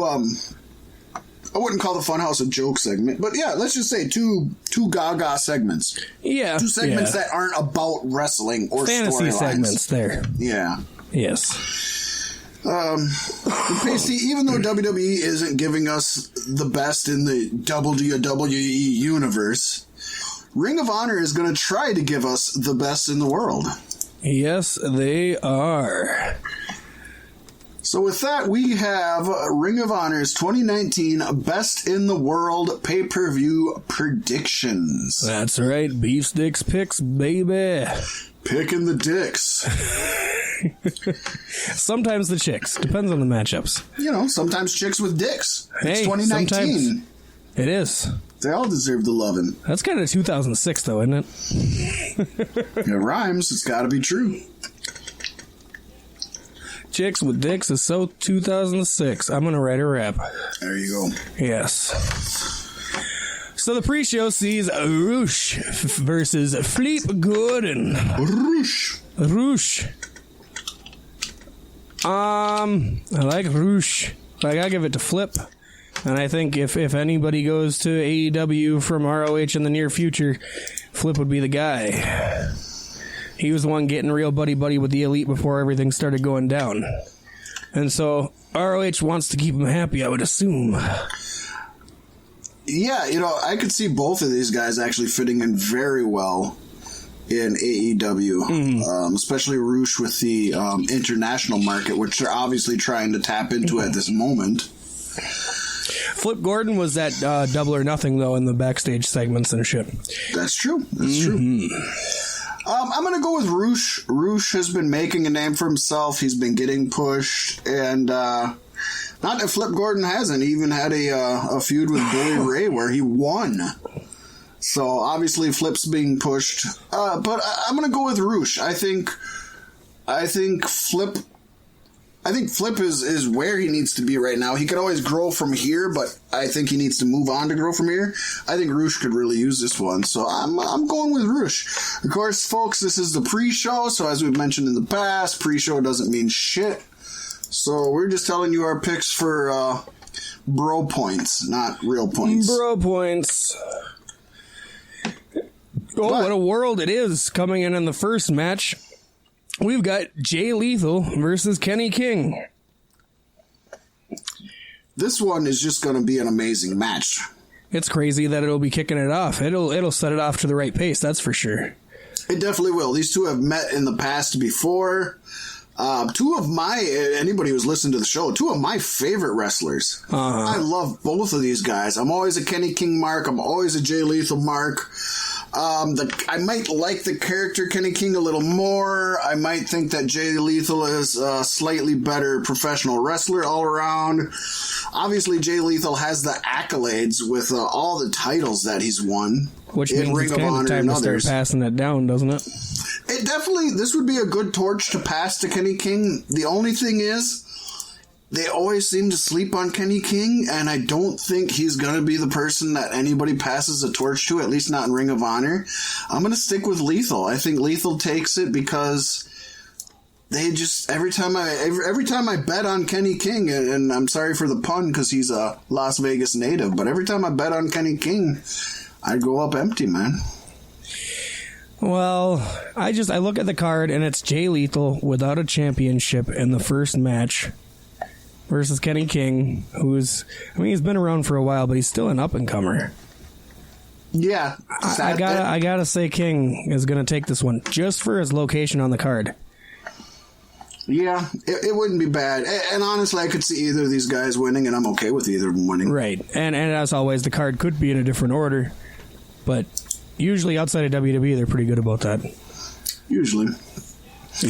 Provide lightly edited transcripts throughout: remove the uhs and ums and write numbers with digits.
two, I wouldn't call the Funhouse a joke segment, but yeah, let's just say two gaga segments. Yeah. Two segments that aren't about wrestling or fantasy segments there. Yeah. Yes. Paystee, even though WWE isn't giving us the best in the WWE universe, Ring of Honor is going to try to give us the best in the world. Yes, they are. So with that, we have Ring of Honor's 2019 Best in the World pay-per-view predictions. That's right. Beef sticks picks, baby. Picking the dicks. Sometimes the chicks. Depends on the matchups. You know, sometimes chicks with dicks. It's Hey, 2019. sometimes. It is. They all deserve the lovin'. That's kind of 2006, though, isn't it? It rhymes. It's got to be true. Chicks with dicks is so 2006. I'm going to write a rap. There you go. Yes. So the pre-show sees Roosh versus Flip Gordon. Roosh. Roosh. I like Roosh. I gotta give it to Flip. And I think if anybody goes to AEW from ROH in the near future, Flip would be the guy. He was the one getting real buddy-buddy with the Elite before everything started going down. And so ROH wants to keep him happy, I would assume. Yeah, you know, I could see both of these guys actually fitting in very well in AEW, especially Roosh with the international market, which they're obviously trying to tap into at this moment. Flip Gordon was that Double or Nothing, though, in the backstage segments and shit. That's true. That's true. I'm going to go with Roosh. Roosh has been making a name for himself. He's been getting pushed. And not that Flip Gordon hasn't. He even had a feud with Billy Ray where he won. So obviously Flip's being pushed. But I'm going to go with Roosh. I think Flip is where he needs to be right now. He could always grow from here, but I think he needs to move on to grow from here. I think Roosh could really use this one, so I'm going with Roosh. Of course, folks, this is the pre-show, so as we've mentioned in the past, pre-show doesn't mean shit. So we're just telling you our picks for bro points, not real points. Bro points. Oh, what a world it is coming in the first match. We've got Jay Lethal versus Kenny King. This one is just going to be an amazing match. It's crazy that it'll be kicking it off. It'll set it off to the right pace, that's for sure. It definitely will. These two have met in the past before. Anybody who's listened to the show, two of my favorite wrestlers. I love both of these guys. I'm always a Kenny King mark. I'm always a Jay Lethal mark. I might like the character Kenny King a little more. I might think that Jay Lethal is a slightly better professional wrestler all around. Obviously, Jay Lethal has the accolades with all the titles that he's won. Which means it's kind of time to start passing it down, doesn't it? This would be a good torch to pass to Kenny King. The only thing is, they always seem to sleep on Kenny King, and I don't think he's going to be the person that anybody passes a torch to, at least not in Ring of Honor. I'm going to stick with Lethal. I think Lethal takes it because they just, every time I bet on Kenny King, and I'm sorry for the pun because he's a Las Vegas native, but every time I bet on Kenny King, I go up empty, man. Well, I look at the card, and it's Jay Lethal without a championship in the first match versus Kenny King, he's been around for a while, but he's still an up-and-comer. Yeah. I gotta say King is going to take this one, just for his location on the card. Yeah, it wouldn't be bad. And honestly, I could see either of these guys winning, and I'm okay with either of them winning. Right. And as always, the card could be in a different order, but usually outside of WWE, they're pretty good about that. Usually. Up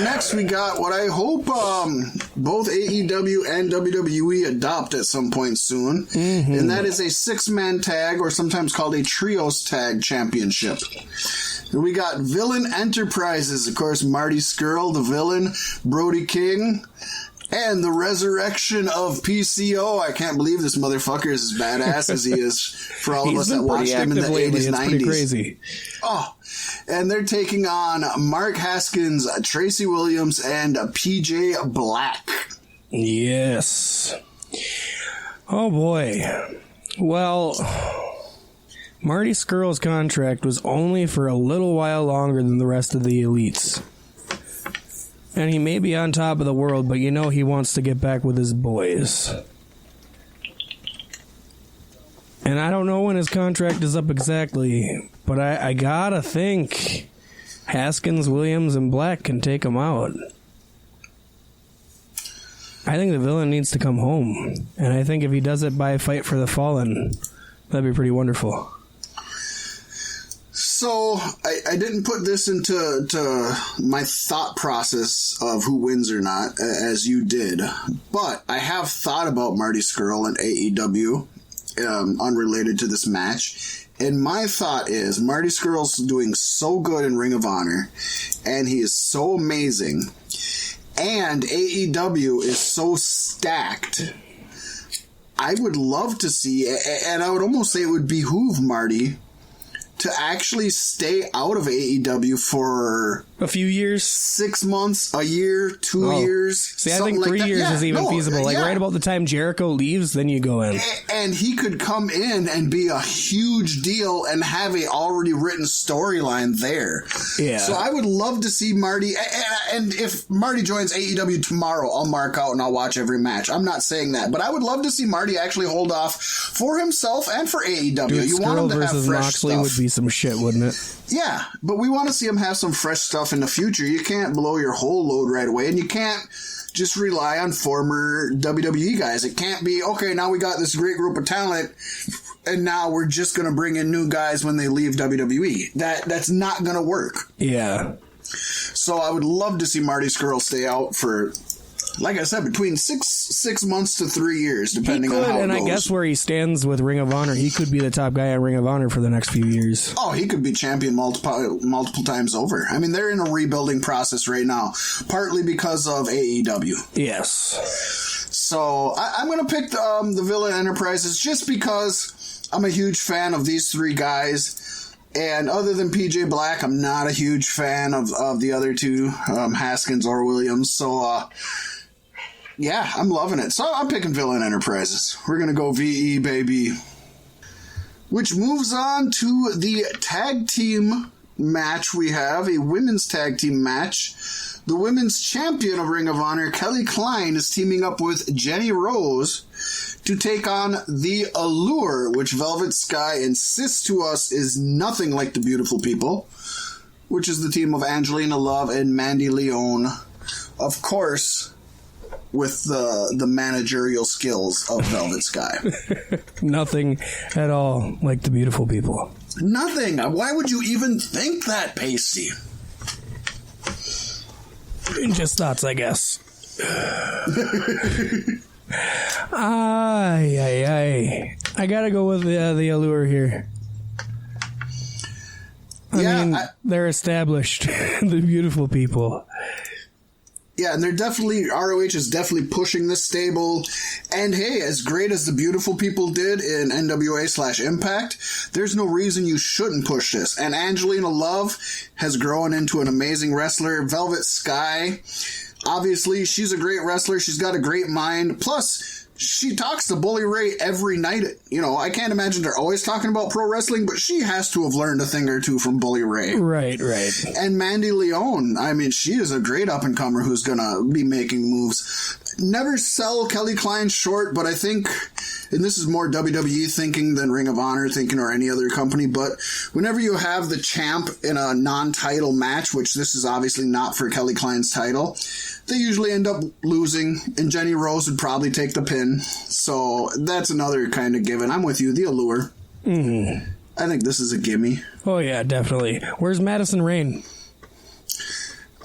next, we got what I hope both AEW and WWE adopt at some point soon, and that is a 6-man tag, or sometimes called a trios tag championship. And we got Villain Enterprises, of course, Marty Scurll, the villain, Brody King, and the resurrection of PCO. I can't believe this motherfucker is as badass as he is for all of us that watched him in the 80s, it's 90s. Pretty crazy. Oh, and they're taking on Mark Haskins, Tracy Williams, and PJ Black. Yes. Oh, boy. Well, Marty Scurll's contract was only for a little while longer than the rest of the elites. And he may be on top of the world, but you know he wants to get back with his boys. And I don't know when his contract is up exactly, but I gotta think Haskins, Williams, and Black can take him out. I think the villain needs to come home. And I think if he does it by Fight for the Fallen, that'd be pretty wonderful. So, I didn't put this into my thought process of who wins or not, as you did. But I have thought about Marty Scurll and AEW, unrelated to this match. And my thought is, Marty Scurll's doing so good in Ring of Honor, and he is so amazing, and AEW is so stacked. I would love to see, and I would almost say it would behoove Marty to actually stay out of AEW for a few years, 6 months, a year, 2 years. See, I think 3 years is even feasible. Like right about the time Jericho leaves, then you go in. And he could come in and be a huge deal and have a already written storyline there. Yeah. So I would love to see Marty. And if Marty joins AEW tomorrow, I'll mark out and I'll watch every match. I'm not saying that, but I would love to see Marty actually hold off for himself and for AEW. Dude, you want him to have fresh Moxley stuff. Would be some shit, wouldn't it? Yeah, but we want to see him have some fresh stuff in the future. You can't blow your whole load right away, and you can't just rely on former WWE guys. It can't be, okay, now we got this great group of talent, and now we're just going to bring in new guys when they leave WWE. That's not going to work. Yeah. So I would love to see Marty Scurll stay out for, like I said, between six months to 3 years, depending on how it goes. I guess where he stands with Ring of Honor, he could be the top guy in Ring of Honor for the next few years. Oh, he could be champion multiple times over. I mean, they're in a rebuilding process right now, partly because of AEW. Yes. So I'm going to pick the Villain Enterprises just because I'm a huge fan of these three guys. And other than PJ Black, I'm not a huge fan of the other two, Haskins or Williams. So, yeah, I'm loving it. So I'm picking Villain Enterprises. We're going to go VE, baby. Which moves on to the tag team match we have, a women's tag team match. The women's champion of Ring of Honor, Kelly Klein, is teaming up with Jenny Rose to take on the Allure, which Velvet Sky insists to us is nothing like the Beautiful People, which is the team of Angelina Love and Mandy Leone, of course, with the managerial skills of Velvet Sky. Nothing at all like the Beautiful People. Nothing. Why would you even think that, Paystee? Just thoughts, I guess. I gotta go with the Allure here. I mean, they're established. The Beautiful People. Yeah, and they're definitely, ROH is definitely pushing this stable. And hey, as great as the Beautiful People did in NWA/Impact, there's no reason you shouldn't push this. And Angelina Love has grown into an amazing wrestler. Velvet Sky, obviously, she's a great wrestler. She's got a great mind. Plus, she talks to Bully Ray every night. You know, I can't imagine they're always talking about pro wrestling, but she has to have learned a thing or two from Bully Ray. Right. And Mandy Leone, I mean, she is a great up-and-comer who's going to be making moves. Never sell Kelly Klein short, but I think, and this is more WWE thinking than Ring of Honor thinking or any other company, but whenever you have the champ in a non-title match, which this is obviously not for Kelly Klein's title, they usually end up losing, and Jenny Rose would probably take the pin. So that's another kind of given. I'm with you, the Allure. Mm-hmm. I think this is a gimme. Oh, yeah, definitely. Where's Madison Rayne?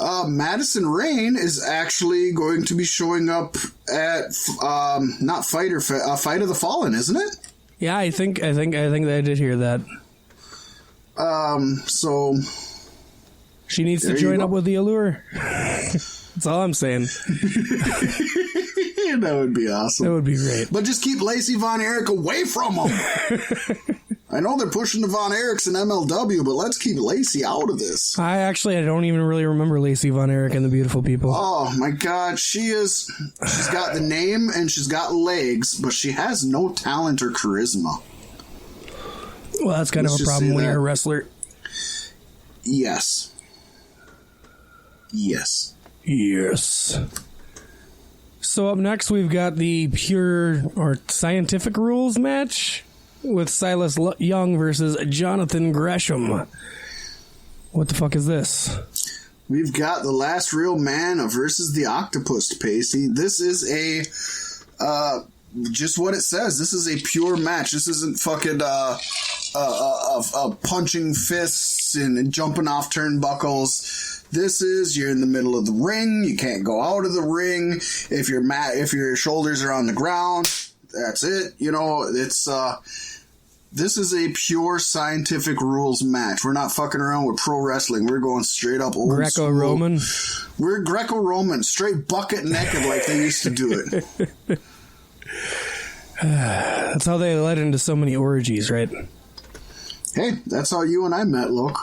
Madison Rayne is actually going to be showing up at not Fyter Fest, Fight of the Fallen, isn't it? Yeah, I think I did hear that. So she needs to join up with the Allure. That's all I'm saying. That would be awesome. That would be great. But just keep Lacey Von Erich away from him. I know they're pushing the Von Erichs and MLW, but let's keep Lacey out of this. I don't even really remember Lacey Von Erich and the Beautiful People. Oh my God, she's got the name and she's got legs, but she has no talent or charisma. Well, that's kind of a problem when you're a wrestler. Yes. So up next, we've got the pure or scientific rules match with Silas Young versus Jonathan Gresham. What the fuck is this? We've got the Last Real Man versus the Octopus, Paystee. This is just what it says. This is a pure match. This isn't fucking punching fists and jumping off turnbuckles. This is, you're in the middle of the ring. You can't go out of the ring. If your shoulders are on the ground, that's it. You know, this is a pure scientific rules match. We're not fucking around with pro wrestling. We're going straight up old Greco-Roman. School. We're Greco-Roman, straight bucket naked like they used to do it. That's how they led into so many orgies, right? Hey, that's how you and I met, Luke.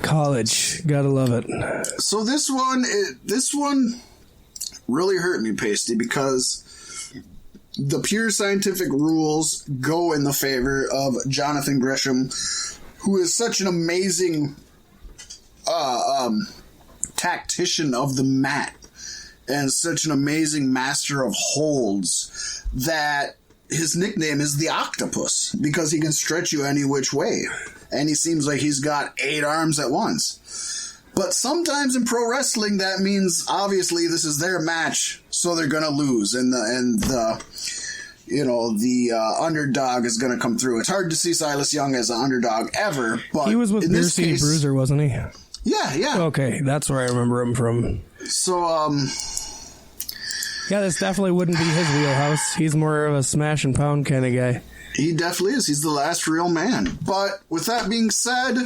College, gotta love it. So this one really hurt me, Paystee, because the pure scientific rules go in the favor of Jonathan Gresham, who is such an amazing tactician of the mat and such an amazing master of holds that his nickname is the Octopus, because he can stretch you any which way. And he seems like he's got 8 arms at once. But sometimes in pro wrestling, that means obviously this is their match, so they're going to lose. And the underdog is going to come through. It's hard to see Silas Young as an underdog ever. But he was with Beer City Bruiser, wasn't he? Yeah. Okay, that's where I remember him from. So, yeah, this definitely wouldn't be his wheelhouse. He's more of a smash and pound kind of guy. He definitely is. He's the last real man. But with that being said,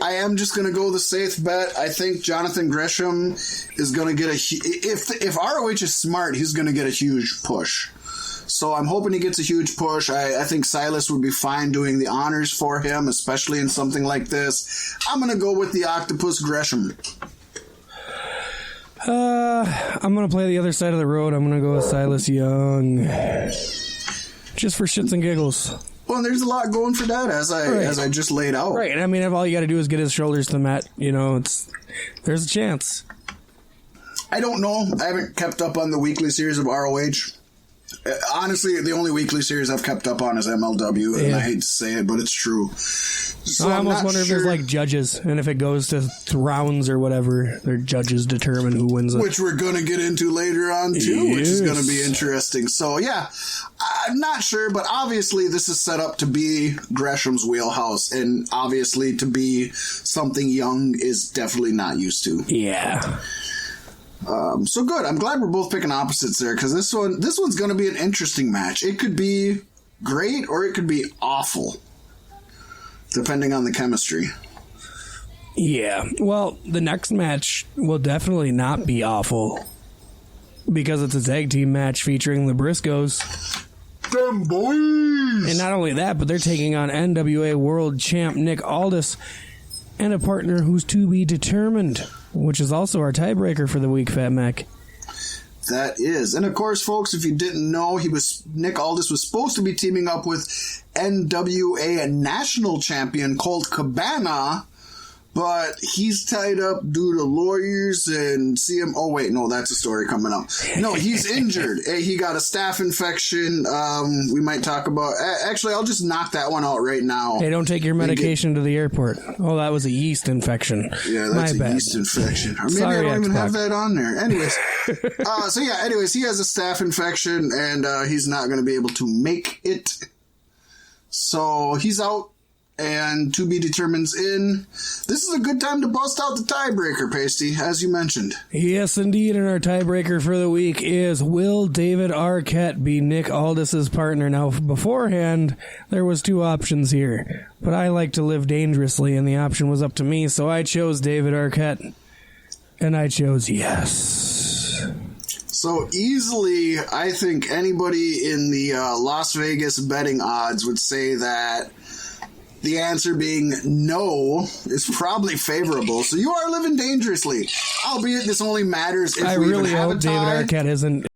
I am just going to go the safe bet. I think Jonathan Gresham is going to get if ROH is smart, he's going to get a huge push. So I'm hoping he gets a huge push. I think Silas would be fine doing the honors for him, especially in something like this. I'm going to go with the Octopus Gresham. I'm going to play the other side of the road. I'm going to go with Silas Young. Just for shits and giggles. Well, there's a lot going for that, as I just laid out. Right. I mean, if all you got to do is get his shoulders to the mat, there's a chance. I don't know. I haven't kept up on the weekly series of ROH. Honestly, the only weekly series I've kept up on is MLW, and I hate to say it, but it's true. So I almost wonder if there's like judges, and if it goes to rounds or whatever, their judges determine who wins it. Which we're going to get into later on, too, which is going to be interesting. So, yeah, I'm not sure, but obviously this is set up to be Gresham's wheelhouse, and obviously to be something Young is definitely not used to. Yeah. So good. I'm glad we're both picking opposites there, because this one's going to be an interesting match. It could be great or it could be awful, depending on the chemistry. Yeah. Well, the next match will definitely not be awful, because it's a tag team match featuring the Briscoes. Them boys! And not only that, but they're taking on NWA World Champ Nick Aldis and a partner who's to be determined, which is also our tiebreaker for the week, Fat Mac. That is. And of course, folks, if you didn't know, Nick Aldis was supposed to be teaming up with NWA national champion Colt Cabana, but he's tied up due to lawyers and CM. Oh, wait, no, that's a story coming up. No, he's injured. He got a staph infection. We might talk about. Actually, I'll just knock that one out right now. Hey, don't take your medication to the airport. Oh, that was a yeast infection. Yeah, that's a yeast infection. Or maybe Sorry, I don't even Xbox. have that on there. Anyways, he has a staph infection, and he's not going to be able to make it. So he's out. And to be determines in. This is a good time to bust out the tiebreaker, Paystee, as you mentioned. Yes, indeed. And our tiebreaker for the week is, will David Arquette be Nick Aldis's partner? Now, beforehand, there was 2 options here. But I like to live dangerously, and the option was up to me, so I chose David Arquette. And I chose yes. So easily, I think anybody in the Las Vegas betting odds would say that the answer being no is probably favorable. So you are living dangerously, albeit this only matters if I we really even have hope a David tie. Arquette isn't